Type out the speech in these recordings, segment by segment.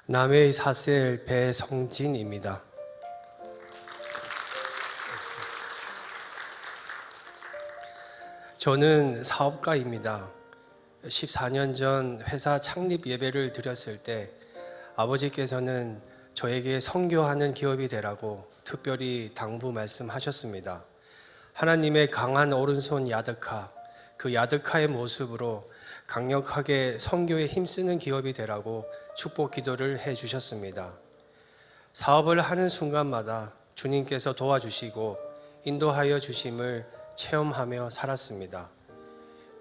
남해의 사셀 배성진입니다. 저는 사업가입니다. 14년 전 회사 창립 예배를 드렸을 때 아버지께서는 저에게 선교하는 기업이 되라고 특별히 당부 말씀하셨습니다. 하나님의 강한 오른손 야드카, 그 야드카의 모습으로 강력하게 선교에 힘쓰는 기업이 되라고 축복 기도를 해 주셨습니다. 사업을 하는 순간마다 주님께서 도와주시고 인도하여 주심을 체험하며 살았습니다.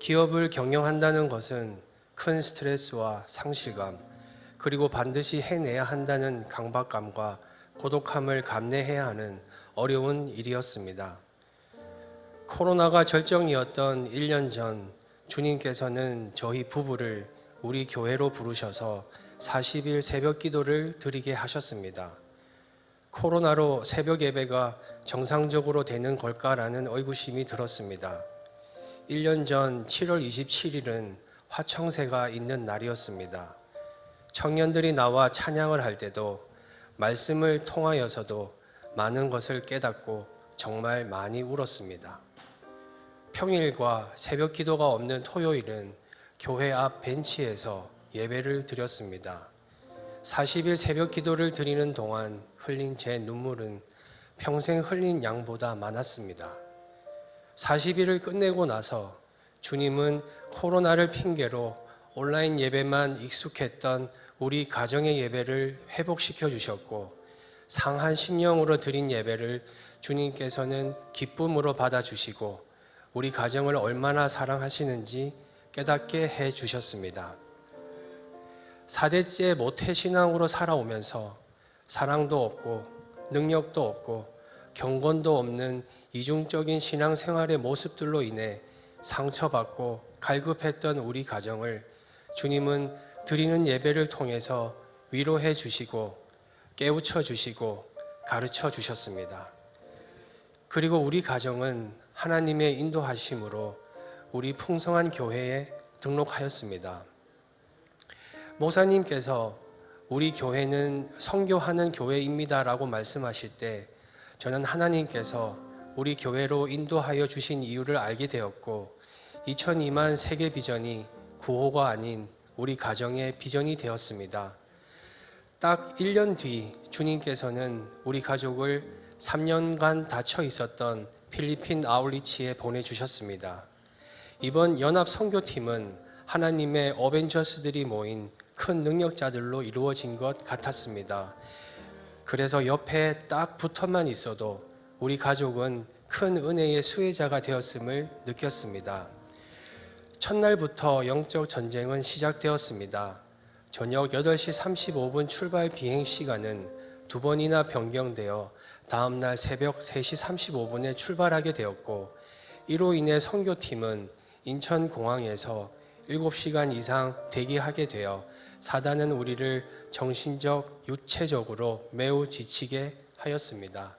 기업을 경영한다는 것은 큰 스트레스와 상실감, 그리고 반드시 해내야 한다는 강박감과 고독함을 감내해야 하는 어려운 일이었습니다. 코로나가 절정이었던 1년 전 주님께서는 저희 부부를 우리 교회로 부르셔서 40일 새벽 기도를 드리게 하셨습니다. 코로나로 새벽 예배가 정상적으로 되는 걸까라는 의구심이 들었습니다. 1년 전 7월 27일은 화청새가 있는 날이었습니다. 청년들이 나와 찬양을 할 때도 말씀을 통하여서도 많은 것을 깨닫고 정말 많이 울었습니다. 평일과 새벽 기도가 없는 토요일은 교회 앞 벤치에서 예배를 드렸습니다. 40일 새벽 기도를 드리는 동안 흘린 제 눈물은 평생 흘린 양보다 많았습니다. 40일을 끝내고 나서 주님은 코로나를 핑계로 온라인 예배만 익숙했던 우리 가정의 예배를 회복시켜 주셨고, 상한 심령으로 드린 예배를 주님께서는 기쁨으로 받아주시고 우리 가정을 얼마나 사랑하시는지 깨닫게 해 주셨습니다. 4대째 모태신앙으로 살아오면서 사랑도 없고 능력도 없고 경건도 없는 이중적인 신앙생활의 모습들로 인해 상처받고 갈급했던 우리 가정을 주님은 드리는 예배를 통해서 위로해 주시고 깨우쳐 주시고 가르쳐 주셨습니다. 그리고 우리 가정은 하나님의 인도하심으로 우리 풍성한 교회에 등록하였습니다. 목사님께서 우리 교회는 선교하는 교회입니다라고 말씀하실 때 저는 하나님께서 우리 교회로 인도하여 주신 이유를 알게 되었고, 2002만 세계 비전이 구호가 아닌 우리 가정의 비전이 되었습니다. 딱 1년 뒤 주님께서는 우리 가족을 3년간 닫혀 있었던 필리핀 아울리치에 보내주셨습니다. 이번 연합 선교팀은 하나님의 어벤져스들이 모인 큰 능력자들로 이루어진 것 같았습니다. 그래서 옆에 딱 붙어만 있어도 우리 가족은 큰 은혜의 수혜자가 되었음을 느꼈습니다. 첫날부터 영적 전쟁은 시작되었습니다. 저녁 8시 35분 출발 비행 시간은 2번이나 변경되어 다음날 새벽 3시 35분에 출발하게 되었고, 이로 인해 선교팀은 인천공항에서 7시간 이상 대기하게 되어 사단은 우리를 정신적, 육체적으로 매우 지치게 하였습니다.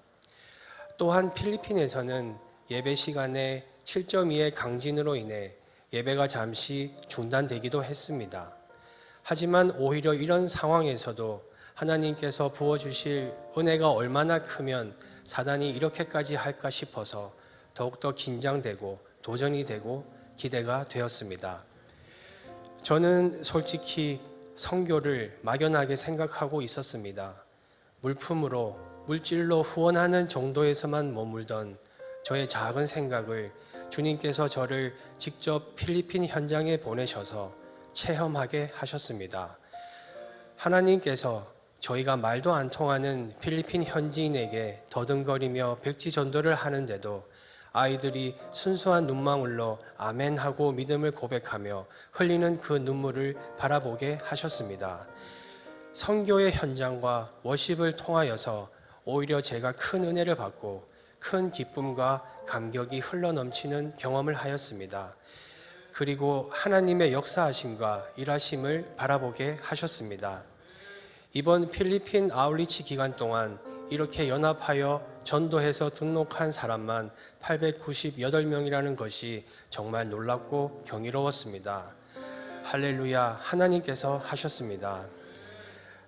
또한 필리핀에서는 예배 시간에 7.2의 강진으로 인해 예배가 잠시 중단되기도 했습니다. 하지만 오히려 이런 상황에서도 하나님께서 부어주실 은혜가 얼마나 크면 사단이 이렇게까지 할까 싶어서 더욱더 긴장되고 도전이 되고 기대가 되었습니다. 저는 솔직히 선교를 막연하게 생각하고 있었습니다. 물품으로, 물질로 후원하는 정도에서만 머물던 저의 작은 생각을 주님께서 저를 직접 필리핀 현장에 보내셔서 체험하게 하셨습니다. 하나님께서 저희가 말도 안 통하는 필리핀 현지인에게 더듬거리며 백지 전도를 하는데도 아이들이 순수한 눈망울로 아멘 하고 믿음을 고백하며 흘리는 그 눈물을 바라보게 하셨습니다. 선교의 현장과 워십을 통하여서 오히려 제가 큰 은혜를 받고 큰 기쁨과 감격이 흘러넘치는 경험을 하였습니다. 그리고 하나님의 역사하심과 일하심을 바라보게 하셨습니다. 이번 필리핀 아울리치 기간 동안 이렇게 연합하여 전도해서 등록한 사람만 898명이라는 것이 정말 놀랍고 경이로웠습니다. 할렐루야, 하나님께서 하셨습니다.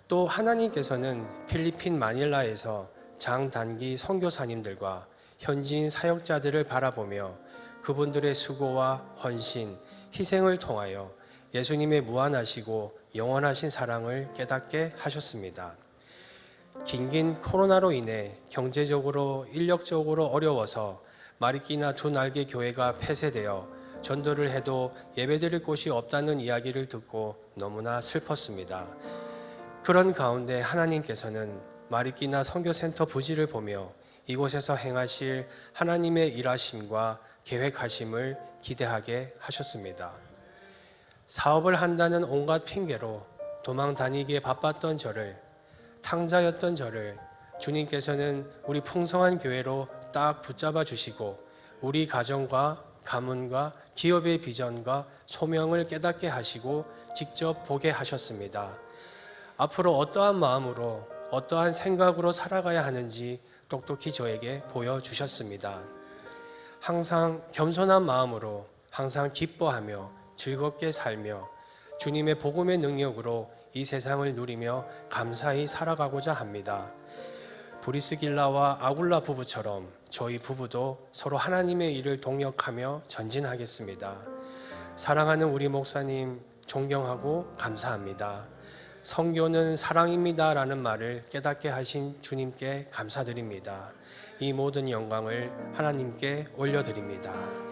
또 하나님께서는 필리핀 마닐라에서 장단기 선교사님들과 현지인 사역자들을 바라보며 그분들의 수고와 헌신, 희생을 통하여 예수님의 무한하시고 영원하신 사랑을 깨닫게 하셨습니다. 긴긴 코로나로 인해 경제적으로 인력적으로 어려워서 마리끼나 두 날개 교회가 폐쇄되어 전도를 해도 예배드릴 곳이 없다는 이야기를 듣고 너무나 슬펐습니다. 그런 가운데 하나님께서는 마리끼나 선교센터 부지를 보며 이곳에서 행하실 하나님의 일하심과 계획하심을 기대하게 하셨습니다. 사업을 한다는 온갖 핑계로 도망 다니기에 바빴던 저를, 탕자였던 저를 주님께서는 우리 풍성한 교회로 딱 붙잡아 주시고 우리 가정과 가문과 기업의 비전과 소명을 깨닫게 하시고 직접 보게 하셨습니다. 앞으로 어떠한 마음으로 어떠한 생각으로 살아가야 하는지 똑똑히 저에게 보여주셨습니다. 항상 겸손한 마음으로 항상 기뻐하며 즐겁게 살며 주님의 복음의 능력으로 이 세상을 누리며 감사히 살아가고자 합니다. 브리스길라와 아굴라 부부처럼 저희 부부도 서로 하나님의 일을 동역하며 전진하겠습니다. 사랑하는 우리 목사님 존경하고 감사합니다. 선교는 사랑입니다 라는 말을 깨닫게 하신 주님께 감사드립니다. 이 모든 영광을 하나님께 올려드립니다.